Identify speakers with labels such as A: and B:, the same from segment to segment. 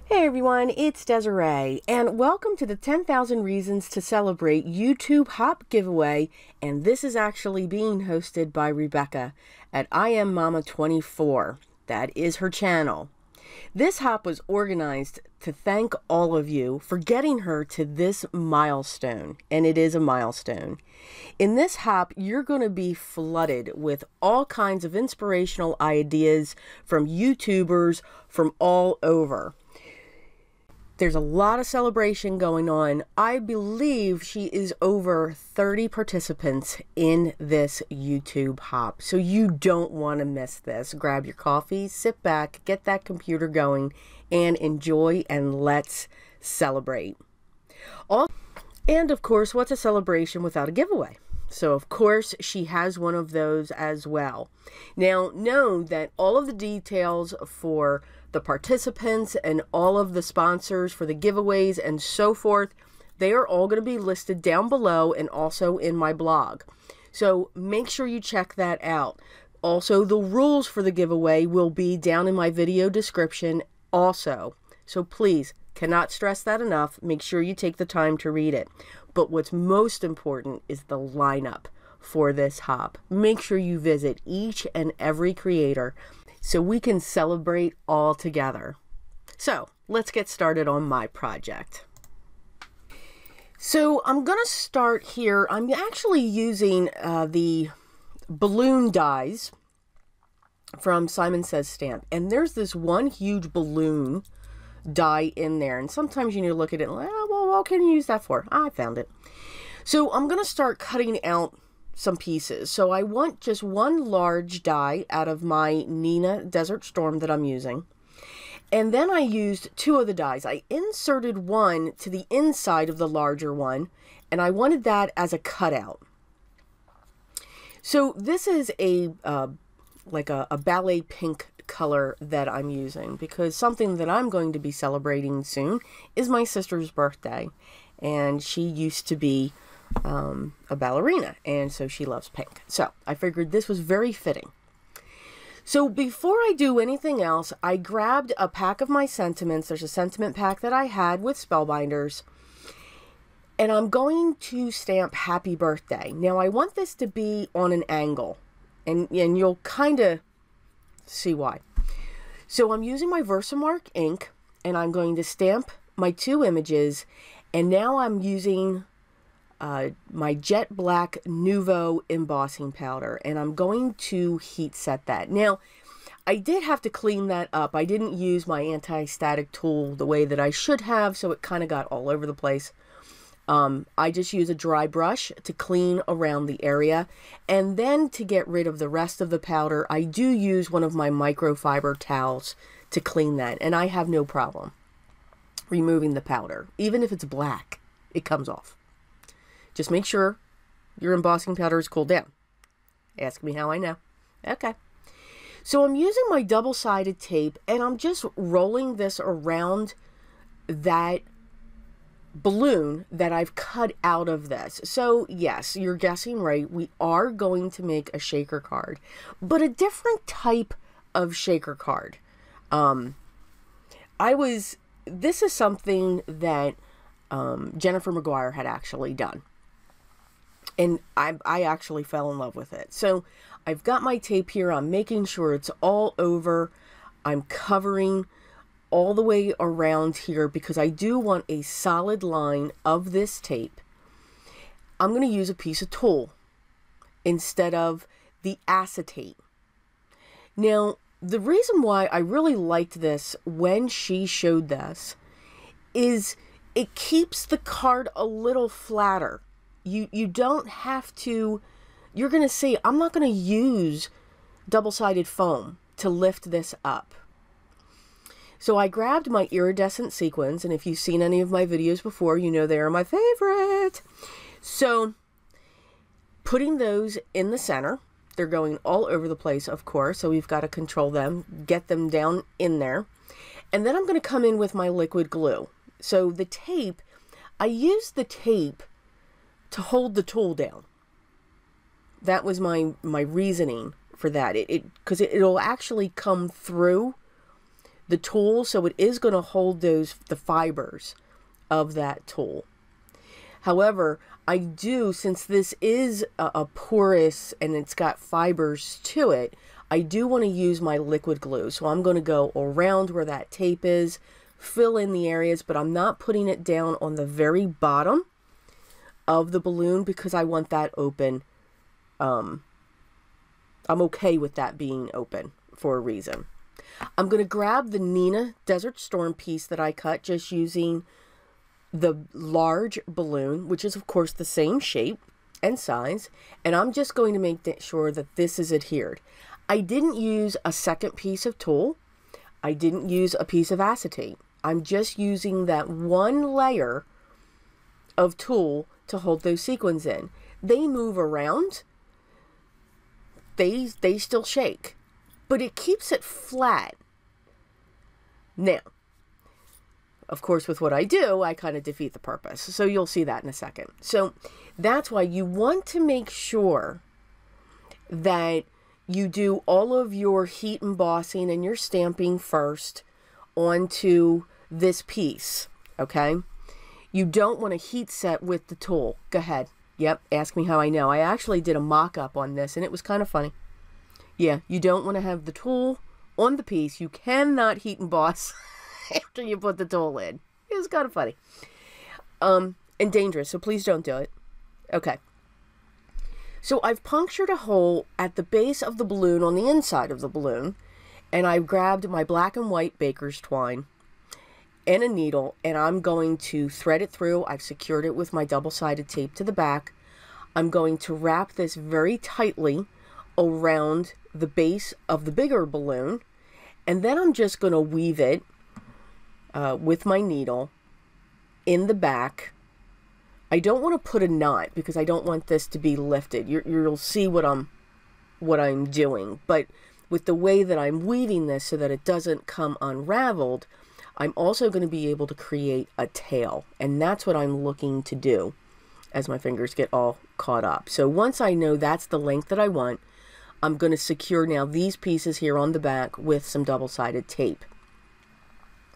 A: Hey everyone, it's Desiree, and welcome to the 10,000 Reasons to Celebrate YouTube Hop Giveaway, and this is actually being hosted by Rebecca at I Am Mama 24. That is her channel. This hop was organized to thank all of you for getting her to this milestone, and it is a milestone. In this hop, you're going to be flooded with all kinds of inspirational ideas from YouTubers from all over. There's a lot of celebration going on. I believe she is over 30 participants in this YouTube hop. So you don't want to miss this. Grab your coffee, sit back, get that computer going, and enjoy, and let's celebrate. And of course, what's a celebration without a giveaway? So of course, she has one of those as well. Now, know that all of the details for the participants and all of the sponsors for the giveaways and so forth, they are all going to be listed down below and also in my blog. So make sure you check that out. Also, the rules for the giveaway will be down in my video description also. So please, cannot stress that enough. Make sure you take the time to read it. But what's most important is the lineup for this hop. Make sure you visit each and every creator so we can celebrate all together. So let's get started on my project. So I'm going to start here. I'm actually using the balloon dies from Simon Says Stamp. And there's this one huge balloon die in there. And sometimes you need to look at it and like, oh, well, what can you use that for? I found it. So I'm going to start cutting out some pieces. So I want just one large die out of my Nina Desert Storm that I'm using. And then I used two of the dies. I inserted one to the inside of the larger one, and I wanted that as a cutout. So this is a like a ballet pink color that I'm using because something that I'm going to be celebrating soon is my sister's birthday, and she used to be a ballerina, and so she loves pink. So I figured this was very fitting. So before I do anything else, I grabbed a pack of my sentiments. There's a sentiment pack that I had with spellbinders, and I'm going to stamp happy birthday. Now I want this to be on an angle, and you'll kind of see why. So I'm using my Versamark ink, and I'm going to stamp my two images, and now I'm using my jet black Nuvo embossing powder, and I'm going to heat set that. Now I did have to clean that up. I didn't use my anti-static tool the way that I should have, so it kind of got all over the place. I just use a dry brush to clean around the area, and then to get rid of the rest of the powder I do use one of my microfiber towels to clean that, and I have no problem removing the powder. Even if it's black, it comes off. Just make sure your embossing powder is cooled down. Ask me how I know. Okay. So I'm using my double-sided tape, and I'm just rolling this around that balloon that I've cut out of this. So yes, you're guessing right. We are going to make a shaker card, but a different type of shaker card. This is something that Jennifer McGuire had actually done. And I actually fell in love with it. So I've got my tape here. I'm making sure it's all over. I'm covering all the way around here because I do want a solid line of this tape. I'm going to use a piece of tulle instead of the acetate. Now, the reason why I really liked this when she showed this is it keeps the card a little flatter. You don't have to, you're going to see, I'm not going to use double-sided foam to lift this up. So I grabbed my iridescent sequins, and if you've seen any of my videos before, you know they are my favorite. So putting those in the center, they're going all over the place, of course, so we've got to control them, get them down in there. And then I'm going to come in with my liquid glue. So the tape, I used the tape to hold the tool down. That was my reasoning for that. Because it'll actually come through the tulle, so it is going to hold the fibers of that tulle. However, I do, since this is a porous and it's got fibers to it, I do want to use my liquid glue. So I'm going to go around where that tape is, fill in the areas, but I'm not putting it down on the very bottom of the balloon because I want that open. I'm okay with that being open for a reason. I'm going to grab the Nina Desert Storm piece that I cut just using the large balloon, which is of course the same shape and size, and I'm just going to make sure that this is adhered. I didn't use a second piece of tulle. I didn't use a piece of acetate. I'm just using that one layer of tulle to hold those sequins in. They move around. They still shake, but it keeps it flat. Now, of course, with what I do, I kind of defeat the purpose. So you'll see that in a second. So that's why you want to make sure that you do all of your heat embossing and your stamping first onto this piece, okay? You don't want to heat set with the tulle. Go ahead. Yep, ask me how I know. I actually did a mock-up on this, and it was kind of funny. Yeah, you don't want to have the tulle on the piece. You cannot heat emboss after you put the tulle in. It was kind of funny. And dangerous, so please don't do it. Okay. So I've punctured a hole at the base of the balloon on the inside of the balloon, and I've grabbed my black and white baker's twine and a needle, and I'm going to thread it through. I've secured it with my double-sided tape to the back. I'm going to wrap this very tightly around the base of the bigger balloon, and then I'm just going to weave it with my needle in the back. I don't want to put a knot because I don't want this to be lifted. You'll see what I'm doing, but with the way that I'm weaving this so that it doesn't come unraveled, I'm also going to be able to create a tail, and that's what I'm looking to do as my fingers get all caught up. So once I know that's the length that I want, I'm going to secure now these pieces here on the back with some double-sided tape.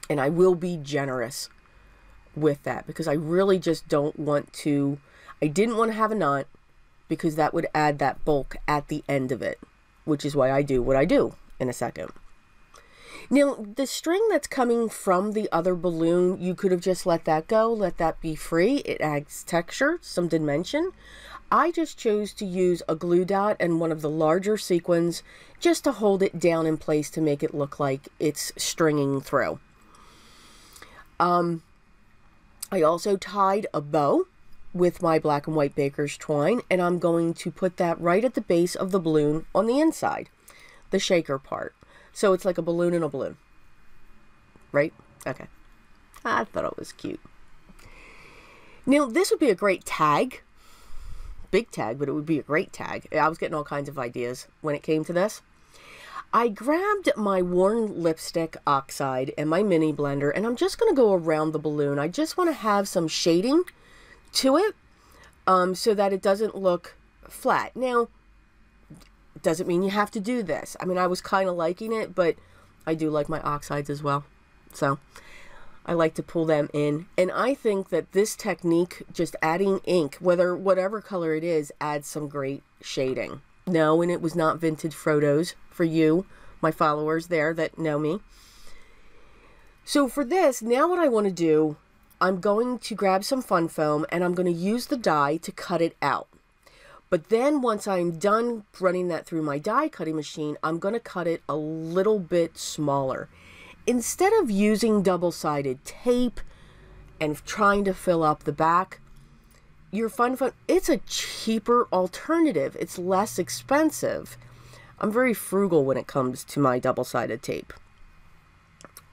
A: And I will be generous with that because I really just don't want to, I didn't want to have a knot because that would add that bulk at the end of it, which is why I do what I do in a second. Now, the string that's coming from the other balloon, you could have just let that go, let that be free. It adds texture, some dimension. I just chose to use a glue dot and one of the larger sequins just to hold it down in place to make it look like it's stringing through. I also tied a bow with my black and white baker's twine, and I'm going to put that right at the base of the balloon on the inside, the shaker part. So it's like a balloon in a balloon, right? Okay. I thought it was cute. Now, this would be a great tag. Big tag, but it would be a great tag. I was getting all kinds of ideas when it came to this. I grabbed my worn lipstick oxide and my mini blender, and I'm just going to go around the balloon. I just want to have some shading to it so that it doesn't look flat. Now, it doesn't mean you have to do this. I mean, I was kind of liking it, but I do like my oxides as well. So I like to pull them in. And I think that this technique, just adding ink, whatever color it is, adds some great shading. No, and it was not Vintage Frodo's for you, my followers there that know me. So for this, now what I want to do, I'm going to grab some fun foam and I'm going to use the die to cut it out. But then once I'm done running that through my die cutting machine, I'm going to cut it a little bit smaller. Instead of using double-sided tape and trying to fill up the back, your fun foam, it's a cheaper alternative. It's less expensive. I'm very frugal when it comes to my double-sided tape.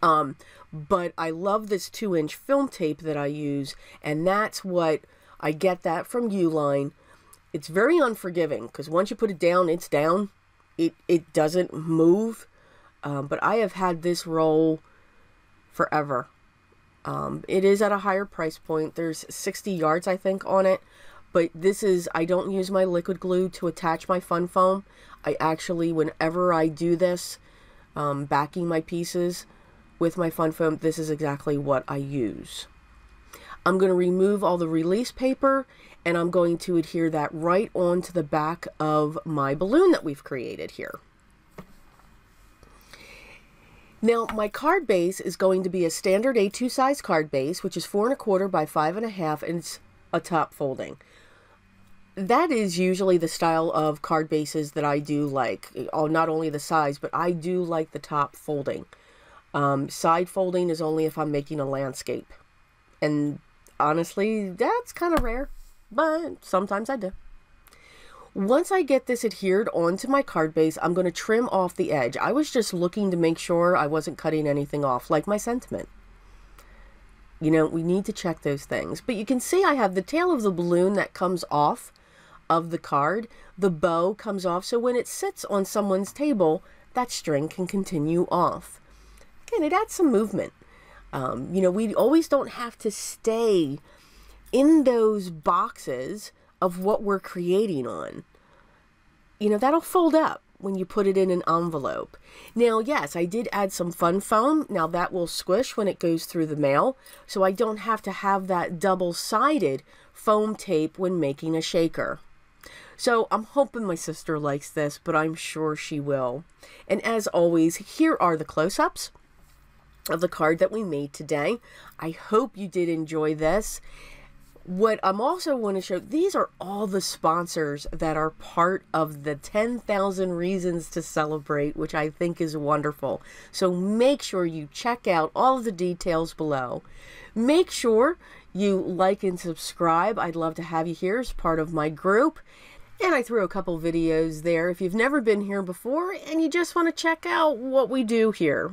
A: But I love this 2-inch film tape that I use, and that's what I get that from Uline. It's very unforgiving because once you put it down, it's down. It doesn't move. But I have had this roll forever. It is at a higher price point. There's 60 yards, I think, on it. But this is, I don't use my liquid glue to attach my fun foam. I actually, whenever I do this, backing my pieces, with my fun foam, this is exactly what I use. I'm going to remove all the release paper, and I'm going to adhere that right onto the back of my balloon that we've created here. Now, my card base is going to be a standard A2 size card base, which is 4 1/4 by 5 1/2, and it's a top folding. That is usually the style of card bases that I do like. Oh, not only the size, but I do like the top folding. Side folding is only if I'm making a landscape. And honestly, that's kind of rare, but sometimes I do. Once I get this adhered onto my card base, I'm going to trim off the edge. I was just looking to make sure I wasn't cutting anything off, like my sentiment. You know, we need to check those things. But you can see I have the tail of the balloon that comes off of the card. The bow comes off, so when it sits on someone's table, that string can continue off. Again, it adds some movement. You know, we always don't have to stay in those boxes of what we're creating on. You know, that'll fold up when you put it in an envelope. Now, yes, I did add some fun foam. Now that will squish when it goes through the mail, so I don't have to have that double-sided foam tape when making a shaker. So I'm hoping my sister likes this, but I'm sure she will. And as always, here are the close-ups of the card that we made today. I hope you did enjoy this. What I'm also want to show, these are all the sponsors that are part of the 10,000 Reasons to Celebrate, which I think is wonderful. So make sure you check out all of the details below. Make sure you like and subscribe. I'd love to have you here as part of my group. And I threw a couple videos there if you've never been here before and you just want to check out what we do here.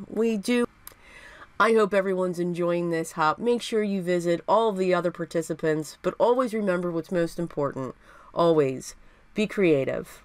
A: I hope everyone's enjoying this hop. Make sure you visit all of the other participants, but always remember what's most important. Always be creative.